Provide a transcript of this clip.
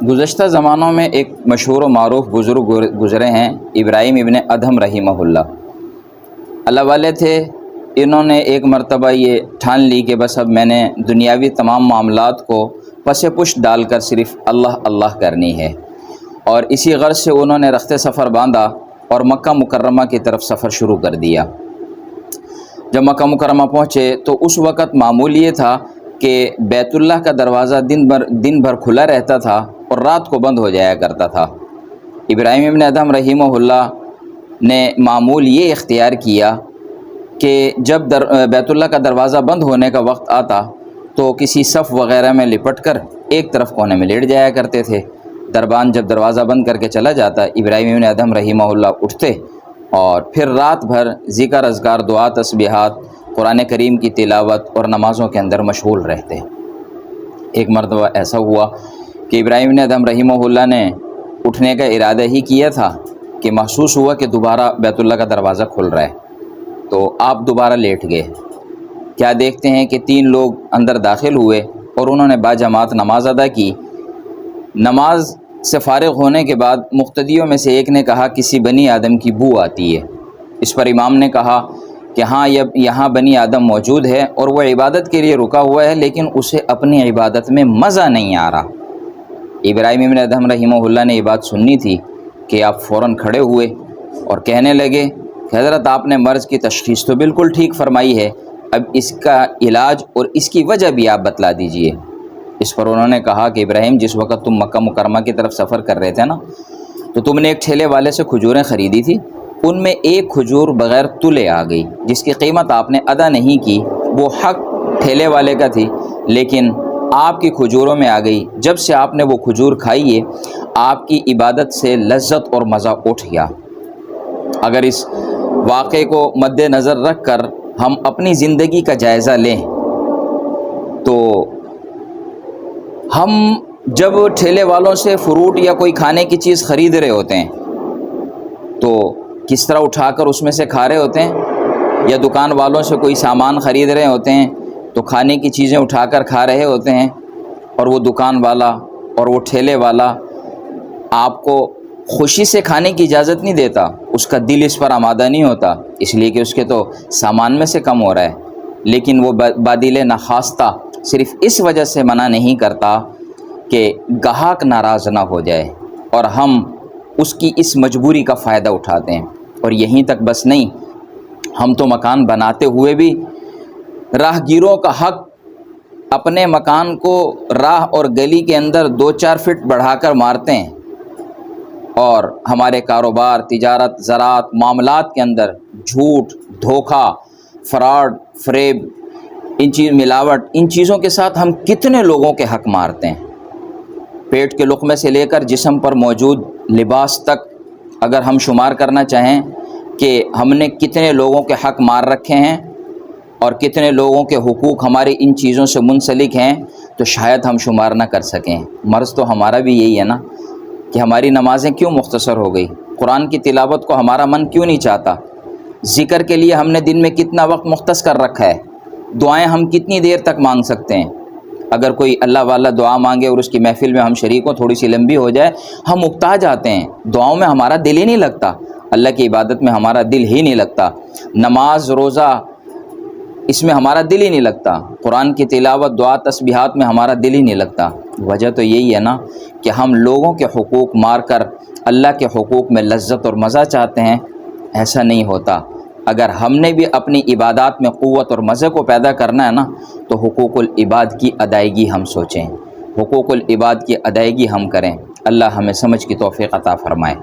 گزشتہ زمانوں میں ایک مشہور و معروف بزرگ گزرے ہیں، ابراہیم ابن ادھم رحمہ اللہ والے تھے۔ انہوں نے ایک مرتبہ یہ ٹھان لی کہ بس اب میں نے دنیاوی تمام معاملات کو پس پشت ڈال کر صرف اللہ اللہ کرنی ہے، اور اسی غرض سے انہوں نے رخت سفر باندھا اور مکہ مکرمہ کی طرف سفر شروع کر دیا۔ جب مکہ مکرمہ پہنچے تو اس وقت معمول یہ تھا کہ بیت اللہ کا دروازہ دن بھر کھلا رہتا تھا اور رات کو بند ہو جایا کرتا تھا۔ ابراہیم ابن ادھم رحمہ اللہ نے معمول یہ اختیار کیا کہ جب بیت اللہ کا دروازہ بند ہونے کا وقت آتا تو کسی صف وغیرہ میں لپٹ کر ایک طرف کونے میں لیٹ جایا کرتے تھے۔ دربان جب دروازہ بند کر کے چلا جاتا، ابراہیم ابن ادھم رحمہ اللہ اٹھتے اور پھر رات بھر ذکر اذکار، دعا، تسبیحات، قرآن کریم کی تلاوت اور نمازوں کے اندر مشغول رہتے۔ ایک مرتبہ ایسا ہوا کہ ابراہیم ابن ادھم رحمہ اللہ نے اٹھنے کا ارادہ ہی کیا تھا کہ محسوس ہوا کہ دوبارہ بیت اللہ کا دروازہ کھل رہا ہے، تو آپ دوبارہ لیٹ گئے۔ کیا دیکھتے ہیں کہ 3 لوگ اندر داخل ہوئے اور انہوں نے باجماعت نماز ادا کی۔ نماز سے فارغ ہونے کے بعد مقتدیوں میں سے ایک نے کہا کسی بنی آدم کی بو آتی ہے۔ اس پر امام نے کہا کہ ہاں یہاں بنی آدم موجود ہے اور وہ عبادت کے لیے رکا ہوا ہے، لیکن اسے اپنی عبادت میں مزہ نہیں آ رہا۔ ابراہیم ابن ادھم رحمہ اللہ نے یہ بات سننی تھی کہ آپ فوراً کھڑے ہوئے اور کہنے لگے کہ حضرت آپ نے مرض کی تشخیص تو بالکل ٹھیک فرمائی ہے، اب اس کا علاج اور اس کی وجہ بھی آپ بتلا دیجئے۔ اس پر انہوں نے کہا کہ ابراہیم، جس وقت تم مکہ مکرمہ کی طرف سفر کر رہے تھے نا، تو تم نے ایک ٹھیلے والے سے کھجوریں خریدی تھی، ان میں ایک کھجور بغیر تلے آ گئی، جس کی قیمت آپ نے ادا نہیں کی، وہ حق ٹھیلے والے کا تھی، لیکن آپ کی کھجوروں میں آ گئی۔ جب سے آپ نے وہ کھجور کھائی ہے، آپ کی عبادت سے لذت اور مزہ اٹھ گیا۔ اگر اس واقعے کو مد نظر رکھ کر ہم اپنی زندگی کا جائزہ لیں تو ہم جب ٹھیلے والوں سے فروٹ یا کوئی کھانے کی چیز خرید رہے ہوتے ہیں تو کس طرح اٹھا کر اس میں سے کھا رہے ہوتے ہیں، یا دکان والوں سے کوئی سامان خرید رہے ہوتے ہیں تو کھانے کی چیزیں اٹھا کر کھا رہے ہوتے ہیں، اور وہ دکان والا اور وہ ٹھیلے والا آپ کو خوشی سے کھانے کی اجازت نہیں دیتا، اس کا دل اس پر آمادہ نہیں ہوتا، اس لیے کہ اس کے تو سامان میں سے کم ہو رہا ہے، لیکن وہ بادل نخواستہ صرف اس وجہ سے منع نہیں کرتا کہ گاہک ناراض نہ ہو جائے، اور ہم اس کی اس مجبوری کا فائدہ اٹھاتے ہیں۔ اور یہیں تک بس نہیں، ہم تو مکان بناتے ہوئے بھی راہ گیروں کا حق اپنے مکان کو راہ اور گلی کے اندر 2-4 فٹ بڑھا کر مارتے ہیں، اور ہمارے کاروبار، تجارت، زراعت، معاملات کے اندر جھوٹ، دھوکہ، فراڈ، فریب، ملاوٹ، ان چیزوں کے ساتھ ہم کتنے لوگوں کے حق مارتے ہیں۔ پیٹ کے لقمے سے لے کر جسم پر موجود لباس تک اگر ہم شمار کرنا چاہیں کہ ہم نے کتنے لوگوں کے حق مار رکھے ہیں اور کتنے لوگوں کے حقوق ہماری ان چیزوں سے منسلک ہیں، تو شاید ہم شمار نہ کر سکیں۔ مرض تو ہمارا بھی یہی ہے نا کہ ہماری نمازیں کیوں مختصر ہو گئی، قرآن کی تلاوت کو ہمارا من کیوں نہیں چاہتا، ذکر کے لیے ہم نے دن میں کتنا وقت مختص کر رکھا ہے، دعائیں ہم کتنی دیر تک مانگ سکتے ہیں۔ اگر کوئی اللہ والا دعا مانگے اور اس کی محفل میں ہم شریک ہوں، تھوڑی سی لمبی ہو جائے، ہم اکتا جاتے ہیں، دعاؤں میں ہمارا دل ہی نہیں لگتا، اللہ کی عبادت میں ہمارا دل ہی نہیں لگتا، نماز، روزہ، اس میں ہمارا دل ہی نہیں لگتا، قرآن کی تلاوت، دعا، تسبیحات میں ہمارا دل ہی نہیں لگتا۔ وجہ تو یہی ہے نا کہ ہم لوگوں کے حقوق مار کر اللہ کے حقوق میں لذت اور مزہ چاہتے ہیں۔ ایسا نہیں ہوتا۔ اگر ہم نے بھی اپنی عبادات میں قوت اور مزے کو پیدا کرنا ہے نا، تو حقوق العباد کی ادائیگی ہم سوچیں، حقوق العباد کی ادائیگی ہم کریں۔ اللہ ہمیں سمجھ کی توفیق عطا فرمائے۔